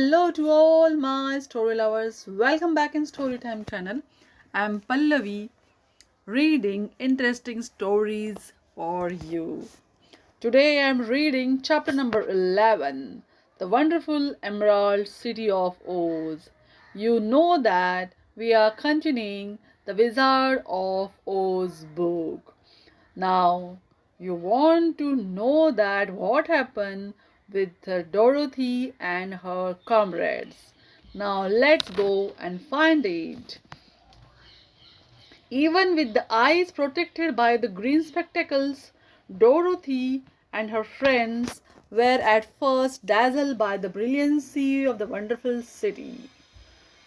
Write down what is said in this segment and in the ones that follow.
Hello to all my story lovers. Welcome back in Storytime channel. I'm Pallavi reading interesting stories for you. Today I'm reading chapter number 11, The Wonderful Emerald City of Oz. You know that we are continuing the Wizard of Oz book. Now, you want to know that what happened with Dorothy and her comrades. Now, let's go and find it. Even with the eyes protected by the green spectacles, Dorothy and her friends were at first dazzled by the brilliancy of the wonderful city.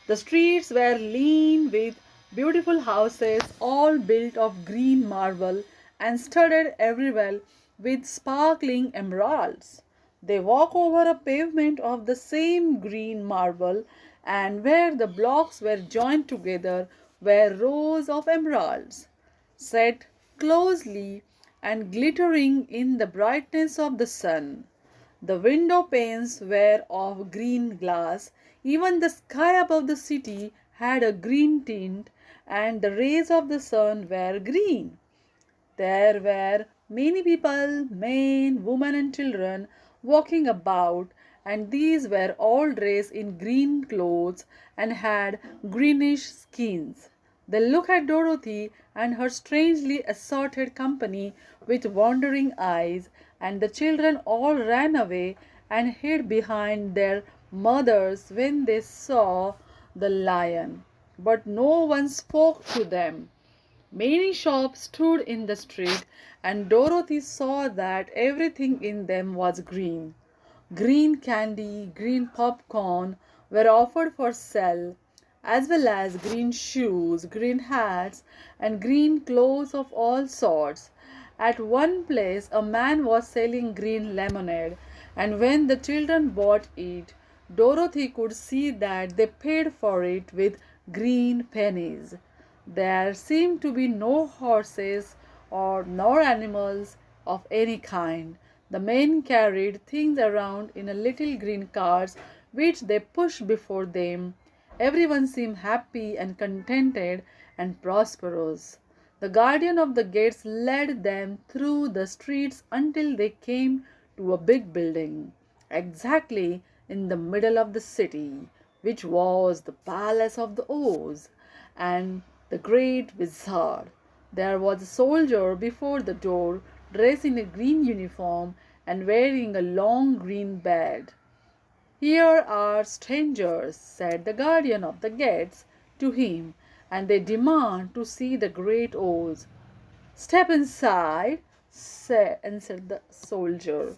The streets were lean with beautiful houses, all built of green marble and studded everywhere with sparkling emeralds. They walk over a pavement of the same green marble, and where the blocks were joined together were rows of emeralds, set closely and glittering in the brightness of the sun. The window panes were of green glass. Even the sky above the city had a green tint, and the rays of the sun were green. There were many people, men, women, and children, walking about, and these were all dressed in green clothes and had greenish skins. They looked at Dorothy and her strangely assorted company with wondering eyes, and the children all ran away and hid behind their mothers when they saw the lion. But no one spoke to them. Many shops stood in the street, and Dorothy saw that everything in them was green. Green candy, green popcorn were offered for sale, as well as green shoes, green hats, and green clothes of all sorts. At one place, a man was selling green lemonade, and when the children bought it, Dorothy could see that they paid for it with green pennies. There seemed to be no horses or nor animals of any kind. The men carried things around in a little green carts which they pushed before them. Everyone seemed happy and contented and prosperous. The guardian of the gates led them through the streets until they came to a big building, exactly in the middle of the city, which was the palace of the Oz and the great wizard. There was a soldier before the door, dressed in a green uniform and wearing a long green badge. "Here are strangers," said the guardian of the gates to him, "and they demand to see the great Oz." "Step inside," answered the soldier,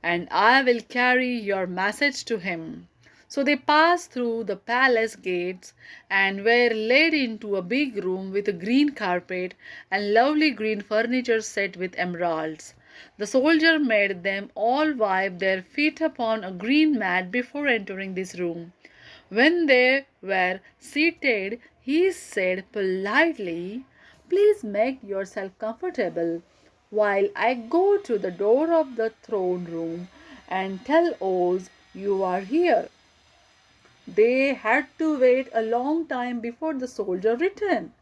"and I will carry your message to him." So they passed through the palace gates and were led into a big room with a green carpet and lovely green furniture set with emeralds. The soldier made them all wipe their feet upon a green mat before entering this room. When they were seated, he said politely, "Please make yourself comfortable while I go to the door of the throne room and tell Oz you are here." They had to wait a long time before the soldier returned.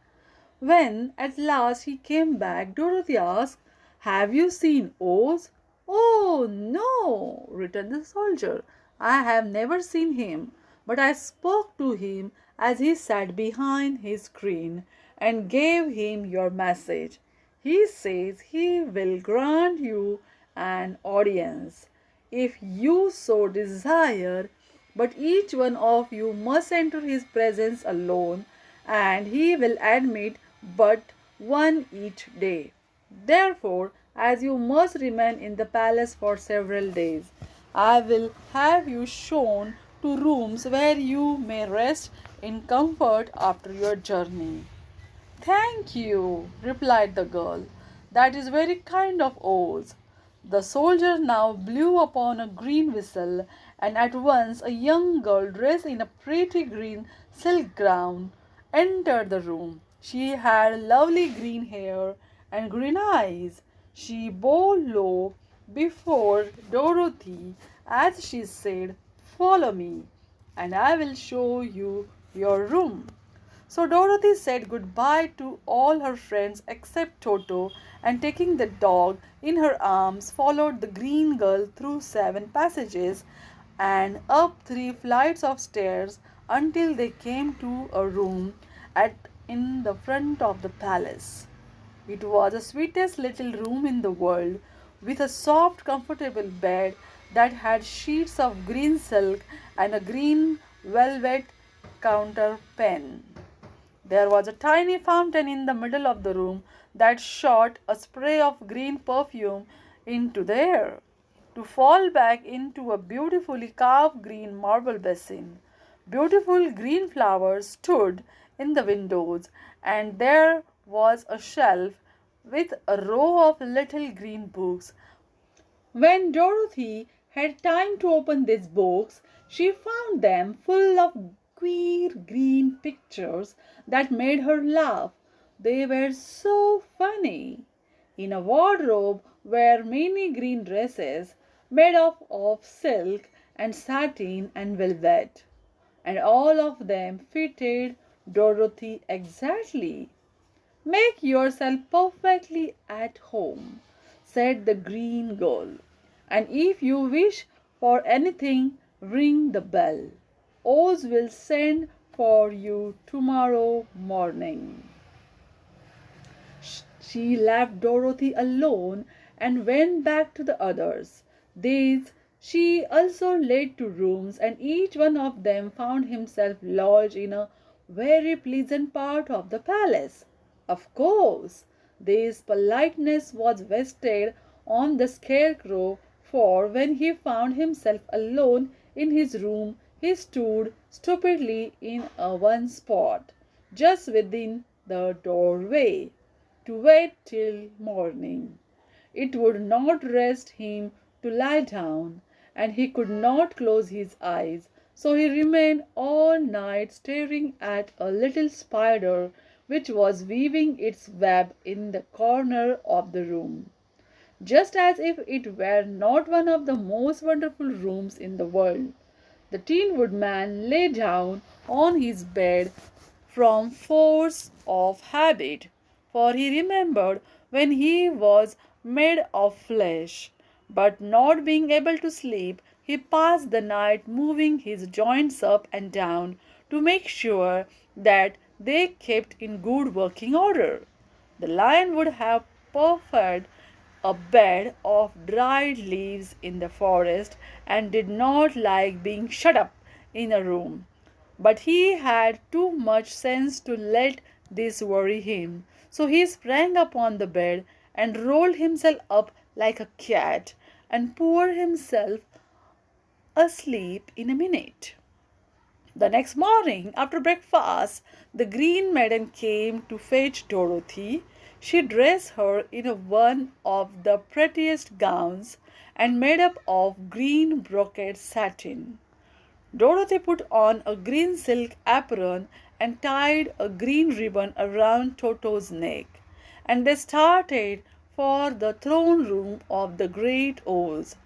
When at last he came back, Dorothy asked, "Have you seen Oz?" "Oh, no," returned the soldier. "I have never seen him, but I spoke to him as he sat behind his screen and gave him your message. He says he will grant you an audience if you so desire, but each one of you must enter his presence alone, and he will admit but one each day. Therefore, as you must remain in the palace for several days, I will have you shown to rooms where you may rest in comfort after your journey." "Thank you," replied the girl. "That is very kind of Oz." The soldier now blew upon a green whistle, and at once a young girl dressed in a pretty green silk gown entered the room. She had lovely green hair and green eyes. She bowed low before Dorothy as she said, follow me, and I will show you your room." So Dorothy said goodbye to all her friends except Toto, and taking the dog in her arms, followed the green girl through 7 passages and up 3 flights of stairs until they came to a room at in the front of the palace. It was the sweetest little room in the world, with a soft, comfortable bed that had sheets of green silk and a green velvet counterpane. There was a tiny fountain in the middle of the room that shot a spray of green perfume into the air, to fall back into a beautifully carved green marble basin. Beautiful green flowers stood in the windows, and there was a shelf with a row of little green books. When Dorothy had time to open these books, she found them full of queer green pictures that made her laugh. They were so funny. In a wardrobe were many green dresses made up of silk and satin and velvet, and all of them fitted Dorothy exactly. "Make yourself perfectly at home," said the green girl, "and if you wish for anything, ring the bell. Oz will send for you tomorrow morning." She left Dorothy alone and went back to the others. These she also led to rooms, and each one of them found himself lodged in a very pleasant part of the palace. Of course, this politeness was wasted on the Scarecrow, for when he found himself alone in his room, he stood stupidly in one spot, just within the doorway, to wait till morning. It would not rest him to lie down, and he could not close his eyes, so he remained all night staring at a little spider which was weaving its web in the corner of the room, just as if it were not one of the most wonderful rooms in the world. The Tin Woodman lay down on his bed from force of habit, for he remembered when he was made of flesh. But not being able to sleep, he passed the night moving his joints up and down to make sure that they kept in good working order. The lion would have preferred a bed of dried leaves in the forest, and did not like being shut up in a room. But he had too much sense to let this worry him, so he sprang upon the bed and rolled himself up like a cat, and poured himself asleep in a minute. The next morning, after breakfast, the Green Maiden came to fetch Dorothy. She dressed her in one of the prettiest gowns, and made up of green brocade satin. Dorothy put on a green silk apron and tied a green ribbon around Toto's neck, and they started for the throne room of the great Oz.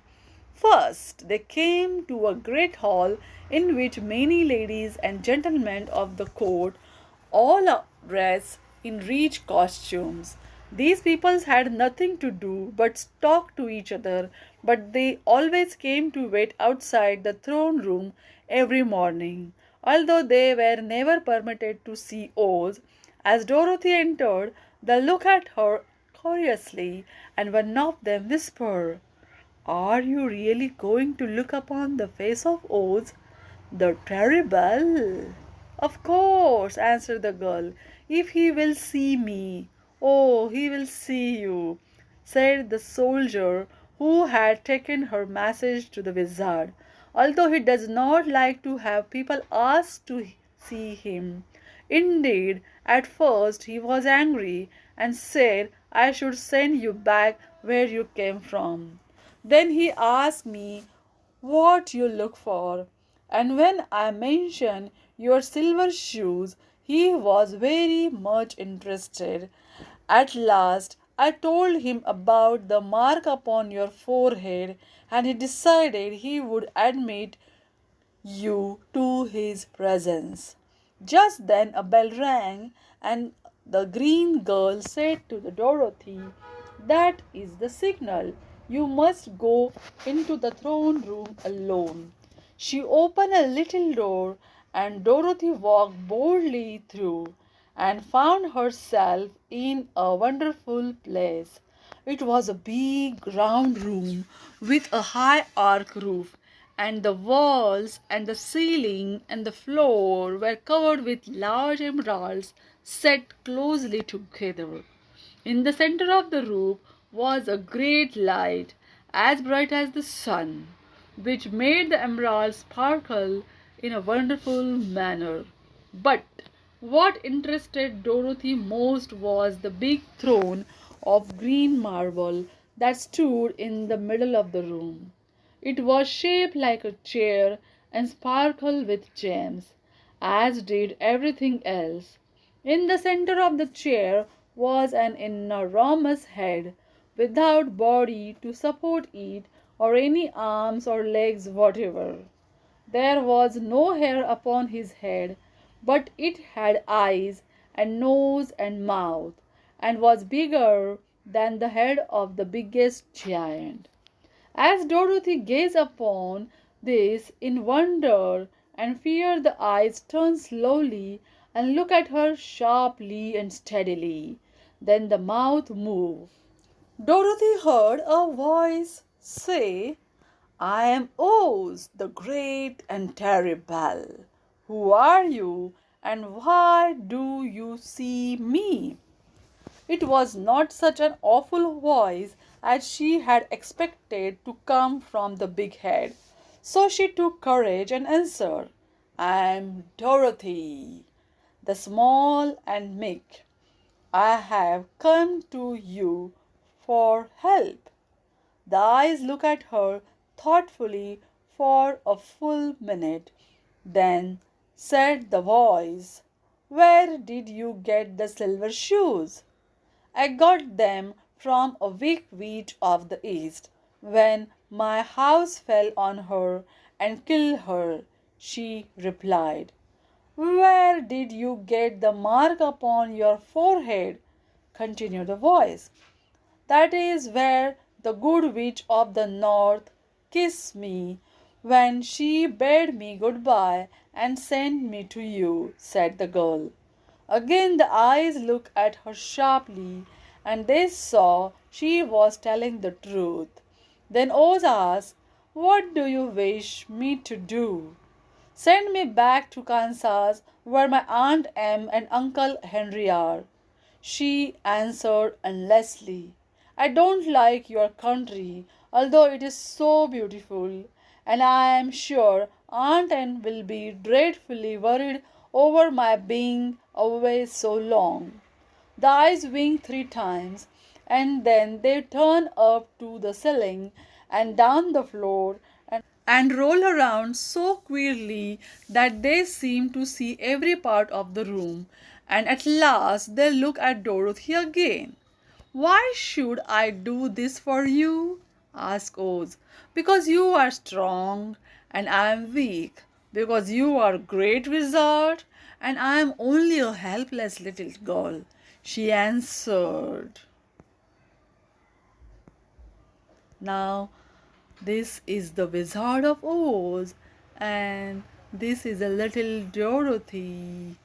First, they came to a great hall in which many ladies and gentlemen of the court, all dressed in rich costumes. These peoples had nothing to do but talk to each other, but they always came to wait outside the throne room every morning, although they were never permitted to see Oz. As Dorothy entered, they looked at her curiously, and one of them whispered, "Are you really going to look upon the face of Oz, the terrible?" "Of course," answered the girl, "if he will see me." "Oh, he will see you," said the soldier who had taken her message to the wizard, "although he does not like to have people ask to see him. Indeed, at first he was angry and said I should send you back where you came from. Then he asked me what you look for, and when I mentioned your silver shoes, he was very much interested. At last I told him about the mark upon your forehead, and he decided he would admit you to his presence. Just then a bell rang, and the green girl said to the Dorothy, "That is the signal. You must go into the throne room alone." She opened a little door, and Dorothy walked boldly through and found herself in a wonderful place. It was a big round room with a high arch roof, and the walls and the ceiling and the floor were covered with large emeralds set closely together. In the center of the room was a great light, as bright as the sun, which made the emeralds sparkle in a wonderful manner. But what interested Dorothy most was the big throne of green marble that stood in the middle of the room. It was shaped like a chair and sparkled with gems, as did everything else. In the center of the chair was an enormous head, without body to support it, or any arms or legs whatever. There was no hair upon his head, but it had eyes and nose and mouth, and was bigger than the head of the biggest giant. As Dorothy gazed upon this in wonder and fear, the eyes turned slowly and looked at her sharply and steadily. Then the mouth moved. Dorothy heard a voice say, "I am Oz, the great and terrible. Who are you, and why do you see me?" It was not such an awful voice as she had expected to come from the big head. So she took courage and answered, "I am Dorothy, the small and meek. I have come to you for help." The eyes looked at her thoughtfully for a full minute. Then said the voice, "Where did you get the silver shoes?" "I got them from a wicked witch of the East, when my house fell on her and killed her," she replied. "Where did you get the mark upon your forehead?" continued the voice. "That is where the good witch of the North kissed me when she bade me good-bye and sent me to you," said the girl. Again the eyes looked at her sharply, and they saw she was telling the truth. Then Oz asked, "What do you wish me to do?" "Send me back to Kansas, where my Aunt Em and Uncle Henry are," she answered earnestly. "I don't like your country, although it is so beautiful, and I am sure Aunt Em will be dreadfully worried over my being away so long." The eyes winked 3 times, and then they turned up to the ceiling and down the floor and rolled around so queerly that they seemed to see every part of the room. And at last they looked at Dorothy again. "Why should I do this for you?" asked Oz. "Because you are strong and I am weak. Because you are a great wizard and I am only a helpless little girl," she answered. Now, this is the Wizard of Oz, and this is a little Dorothy.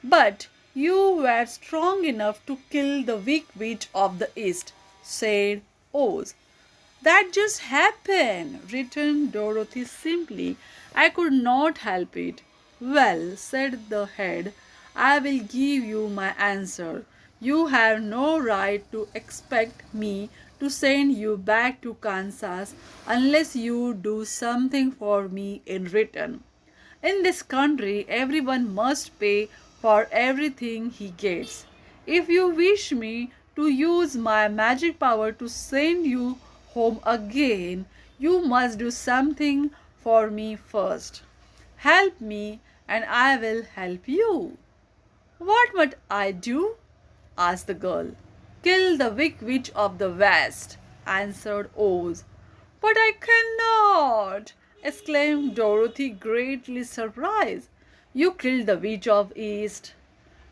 "But you were strong enough to kill the wicked witch of the East," said Oz. "That just happened," returned Dorothy simply. "I could not help it." "Well," said the head, "I will give you my answer. You have no right to expect me to send you back to Kansas unless you do something for me in return. In this country, everyone must pay for everything he gets. If you wish me to use my magic power to send you home again, you must do something for me first. Help me, and I will help you." "What must I do?" asked the girl. "Kill the wicked witch of the West," answered Oz. "But I cannot," exclaimed Dorothy, greatly surprised. You killed the witch of East,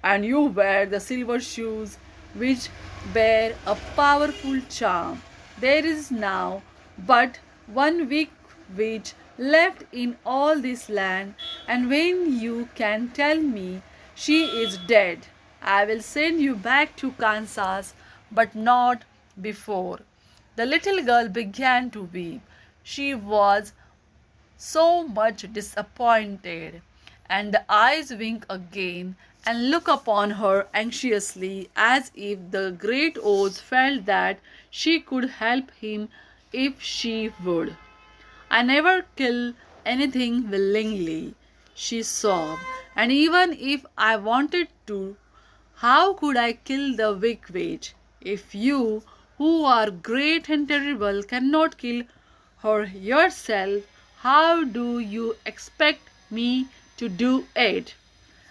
and you wear the silver shoes which bear a powerful charm. There is now but one weak witch left in all this land, and when you can tell me she is dead, I will send you back to Kansas, but not before. The little girl began to weep. She was so much disappointed, and the eyes wink again and look upon her anxiously as if the great Oz felt that she could help him if she would. I never kill anything willingly, she sobbed, and even if I wanted to, how could I kill the wicked witch? If you, who are great and terrible, cannot kill her yourself, how do you expect me to do it?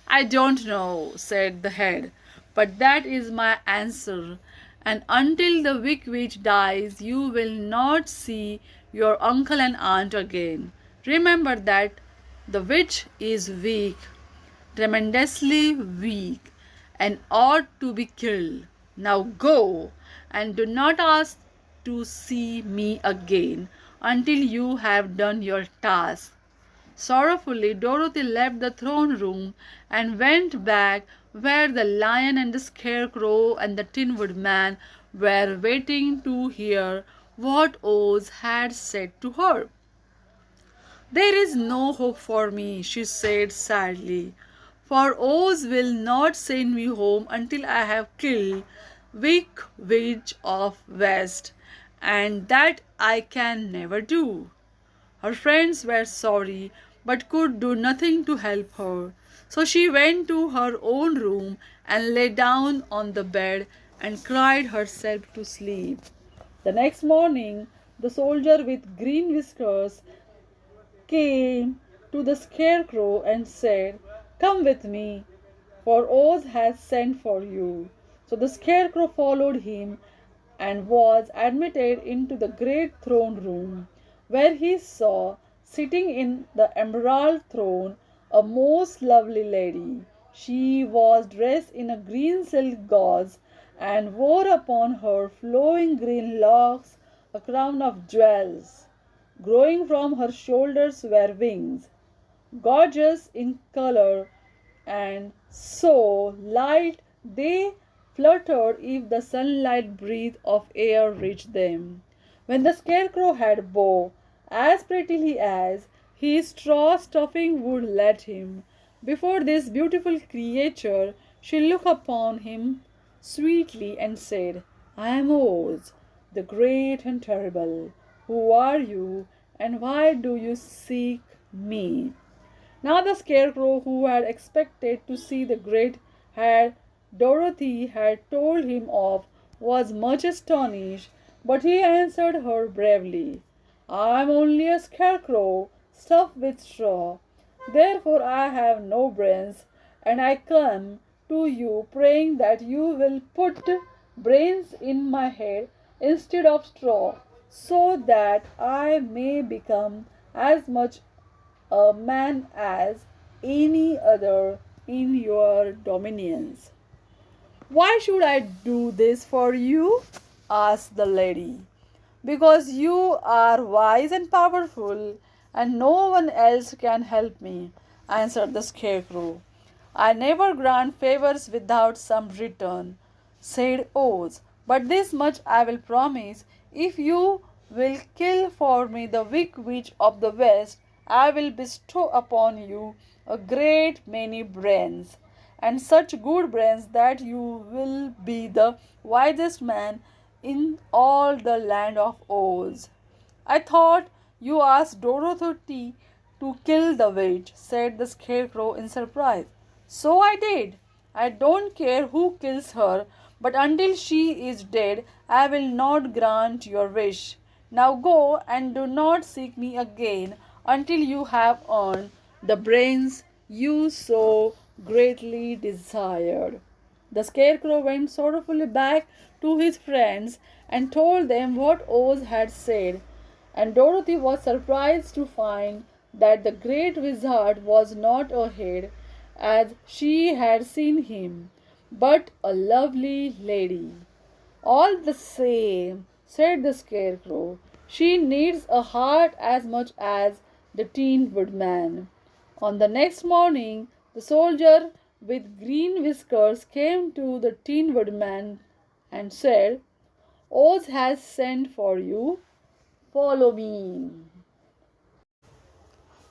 I don't know, said the head, but that is my answer. And until the wicked witch dies, you will not see your uncle and aunt again. Remember that the witch is weak, tremendously weak, and ought to be killed. Now go, and do not ask to see me again until you have done your task. Sorrowfully, Dorothy left the throne room and went back where the lion and the scarecrow and the tin woodman were waiting to hear what Oz had said to her. There is no hope for me, she said sadly, for Oz will not send me home until I have killed Wick Witch of West, and that I can never do. Her friends were sorry, but could do nothing to help her. So she went to her own room and lay down on the bed and cried herself to sleep. The next morning, the soldier with green whiskers came to the scarecrow and said, "Come with me, for Oz has sent for you." So the scarecrow followed him and was admitted into the great throne room, where he saw, sitting in the emerald throne, a most lovely lady. She was dressed in a green silk gauze and wore upon her flowing green locks a crown of jewels. Growing from her shoulders were wings, gorgeous in color, and so light they fluttered if the sunlight breath of air reached them. When the scarecrow had bow as prettily as his straw stuffing would let him, before this beautiful creature she looked upon him sweetly and said, "I am Oz, the great and terrible. Who are you, and why do you seek me?" Now the scarecrow, who had expected to see the great head Dorothy had told him of, was much astonished, but he answered her bravely, "I am only a scarecrow stuffed with straw. Therefore I have no brains, and I come to you praying that you will put brains in my head instead of straw, so that I may become as much a man as any other in your dominions." "Why should I do this for you?" asked the lady. "Because you are wise and powerful, and no one else can help me," answered the scarecrow. "I never grant favors without some return," said Oz. "But this much I will promise: if you will kill for me the wicked witch of the West, I will bestow upon you a great many brains, and such good brains that you will be the wisest man in all the land of Oz." "I thought you asked Dorothy to kill the witch," said the scarecrow in surprise. "So I did. I don't care who kills her, but until she is dead, I will not grant your wish. Now go, and do not seek me again until you have earned the brains you so greatly desired." The scarecrow went sorrowfully back to his friends and told them what Oz had said, and Dorothy was surprised to find that the great wizard was not a head as she had seen him, but a lovely lady. All the same, said the Scarecrow, she needs a heart as much as the Tin Woodman. On the next morning, the soldier with green whiskers came to the Tin Woodman and said, Oz has sent for you. Follow me.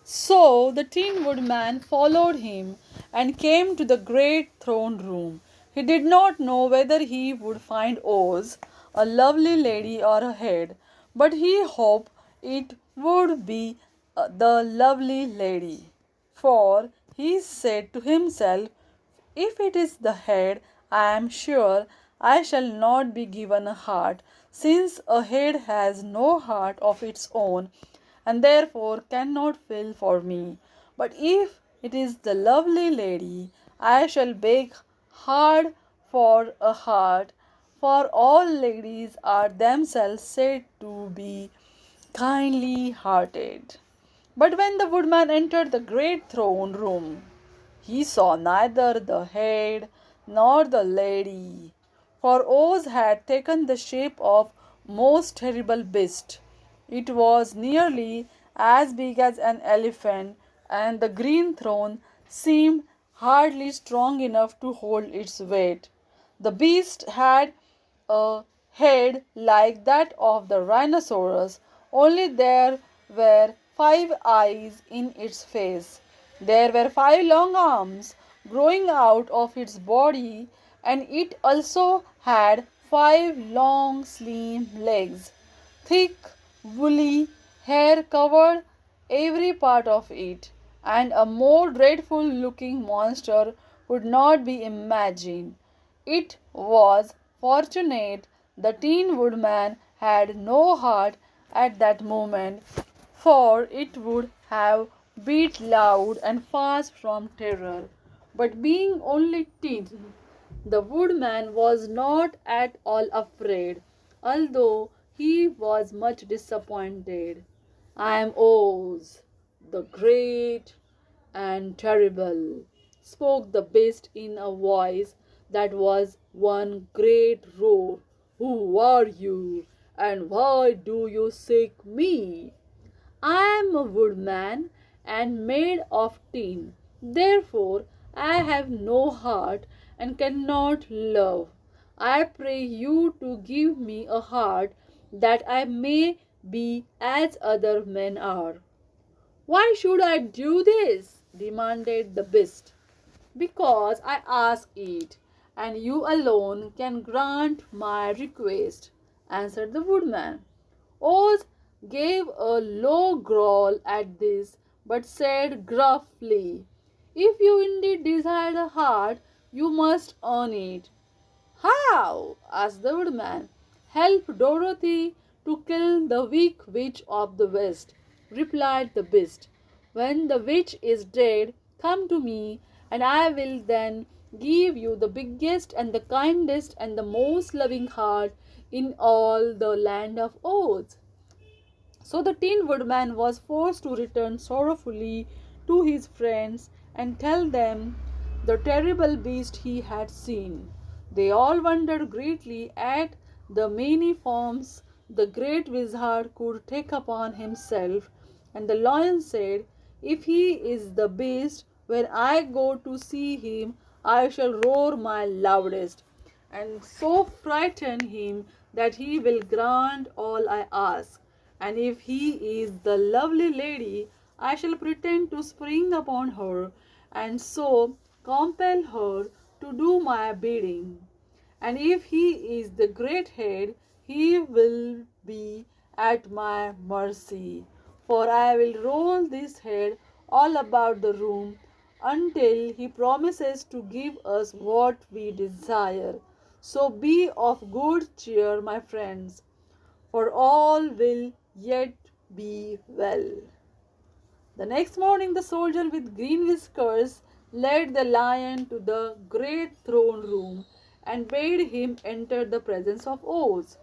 So the Tin Woodman followed him and came to the great throne room. He did not know whether he would find Oz, a lovely lady, or a head, but he hoped it would be the lovely lady. For he said to himself, if it is the head, I am sure I shall not be given a heart, since a head has no heart of its own and therefore cannot feel for me. But if it is the lovely lady, I shall beg hard for a heart, for all ladies are themselves said to be kindly hearted. But when the woodman entered the great throne room, he saw neither the head nor the lady, for Oz had taken the shape of most terrible beast. It was nearly as big as an elephant, and the green throne seemed hardly strong enough to hold its weight. The beast had a head like that of the rhinoceros, only there were 5 eyes in its face. There were 5 long arms growing out of its body, and it also had 5 long, slim legs. Thick, woolly hair covered every part of it, and a more dreadful looking monster could not be imagined. It was fortunate the Tin Woodman had no heart at that moment, for it would have beat loud and fast from terror. But being only tin, the woodman was not at all afraid, although he was much disappointed. I am Oz, the great and terrible, spoke the beast in a voice that was one great roar. Who are you, and why do you seek me? I am a woodman and made of tin. Therefore, I have no heart and cannot love. I pray you to give me a heart that I may be as other men are. Why should I do this? Demanded the beast. Because I ask it, and you alone can grant my request, answered the woodman. Oz gave a low growl at this, but said gruffly, if you indeed desire a heart, you must earn it. How? Asked the woodman. Help Dorothy to kill the weak witch of the West, replied the beast. When the witch is dead, come to me, and I will then give you the biggest and the kindest and the most loving heart in all the land of Oz. So the Tin Woodman was forced to return sorrowfully to his friends and tell them the terrible beast he had seen. They all wondered greatly at the many forms the great wizard could take upon himself, and the lion said, if he is the beast, when I go to see him, I shall roar my loudest, and so frighten him that he will grant all I ask. And if he is the lovely lady, I shall pretend to spring upon her, and so compel her to do my bidding. And if he is the great head, he will be at my mercy, for I will roll this head all about the room until he promises to give us what we desire. So be of good cheer, my friends, for all will yet be well. The next morning, the soldier with green whiskers led the lion to the great throne room and bade him enter the presence of Oz.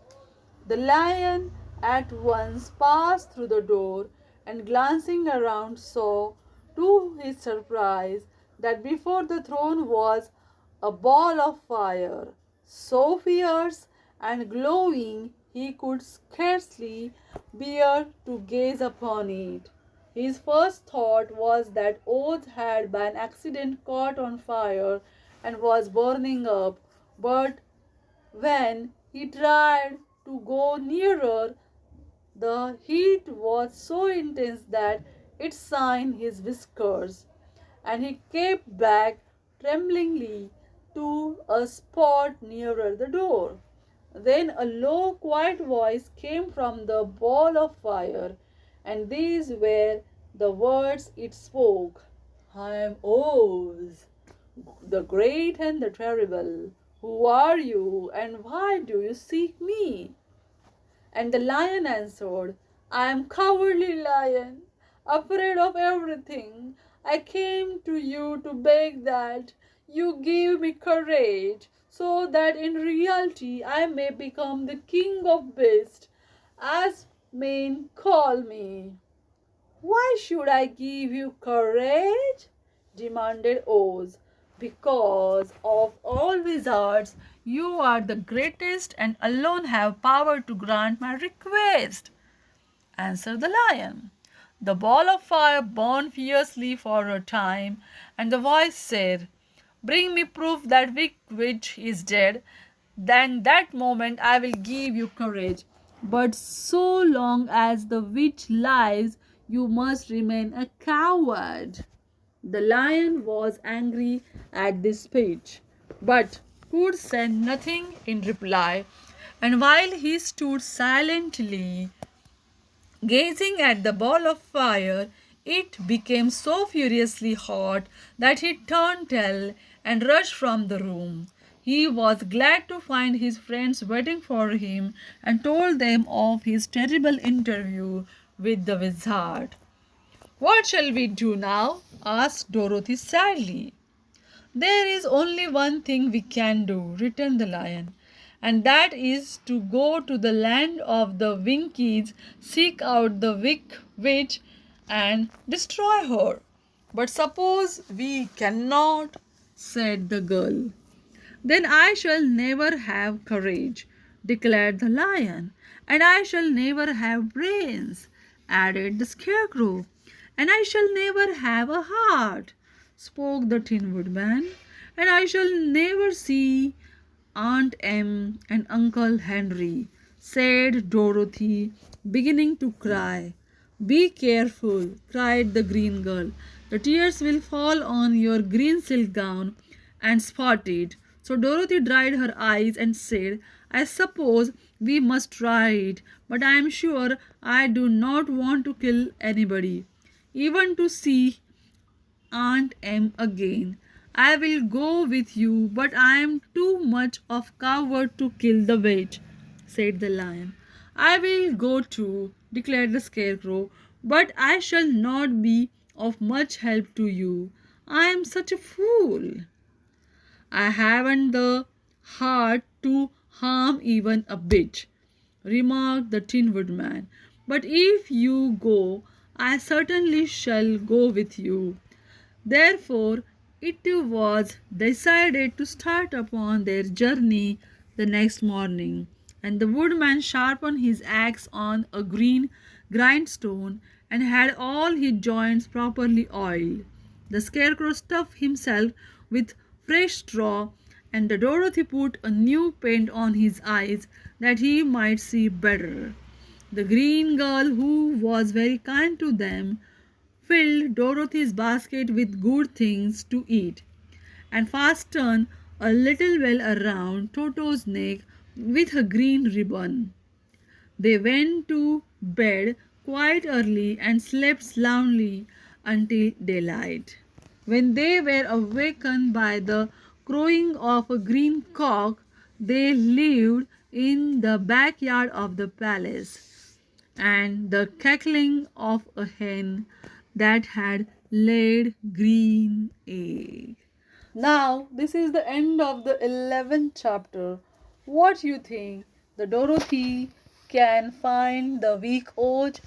The lion at once passed through the door and glancing around saw, to his surprise, that before the throne was a ball of fire, so fierce and glowing he could scarcely bear to gaze upon it. His first thought was that Oz had by an accident caught on fire and was burning up, but when he tried to go nearer, the heat was so intense that it shined his whiskers, and he kept back tremblingly to a spot nearer the door. Then a low, quiet voice came from the ball of fire, and these were the words it spoke: I am Oz, the great and the terrible. Who are you, and why do you seek me? And the lion answered, I am cowardly lion, afraid of everything. I came to you to beg that you give me courage, so that in reality I may become the king of beasts, as men call me. Why should I give you courage? Demanded Oz. Because of all wizards, you are the greatest and alone have power to grant my request, answered the lion. The ball of fire burned fiercely for a time, and the voice said, Bring me proof that witch is dead, then that moment I will give you courage. But so long as the witch lives, you must remain a coward. The lion was angry at this speech, but could say nothing in reply, and while he stood silently gazing at the ball of fire, it became so furiously hot that he turned tail and rushed from the room. He was glad to find his friends waiting for him and told them of his terrible interview with the wizard. What shall we do now? Asked Dorothy sadly. There is only one thing we can do, returned the lion, and that is to go to the land of the Winkies, seek out the witch, and destroy her. But suppose we cannot, said the girl. Then I shall never have courage, declared the lion, and I shall never have brains, added the scarecrow, and I shall never have a heart, spoke the Tin Woodman, and I shall never see Aunt Em and Uncle Henry, said Dorothy, beginning to cry. Be careful, cried the green girl. The tears will fall on your green silk gown and spot it. So Dorothy dried her eyes and said, I suppose we must try it, but I am sure I do not want to kill anybody, even to see Aunt Em again. I will go with you, but I am too much of coward to kill the witch, said the lion. I will go too, declared the scarecrow, but I shall not be of much help to you. I am such a fool. I haven't the heart to harm even a bit, remarked the Tin Woodman. But if you go, I certainly shall go with you. Therefore, it was decided to start upon their journey the next morning, and the woodman sharpened his axe on a green grindstone and had all his joints properly oiled. The scarecrow stuffed himself with fresh straw, and Dorothy put a new paint on his eyes that he might see better. The green girl, who was very kind to them, filled Dorothy's basket with good things to eat, and fastened a little bell around Toto's neck with a green ribbon. They went to bed quite early and slept soundly until daylight, when they were awakened by the crowing of a green cock. They lived in the backyard of the palace, and the cackling of a hen that had laid green egg. Now, this is the end of the 11th chapter. What do you think? The Dorothy can find the weak oat.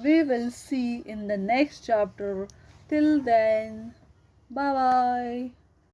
We will see in the next chapter. Till then, bye bye.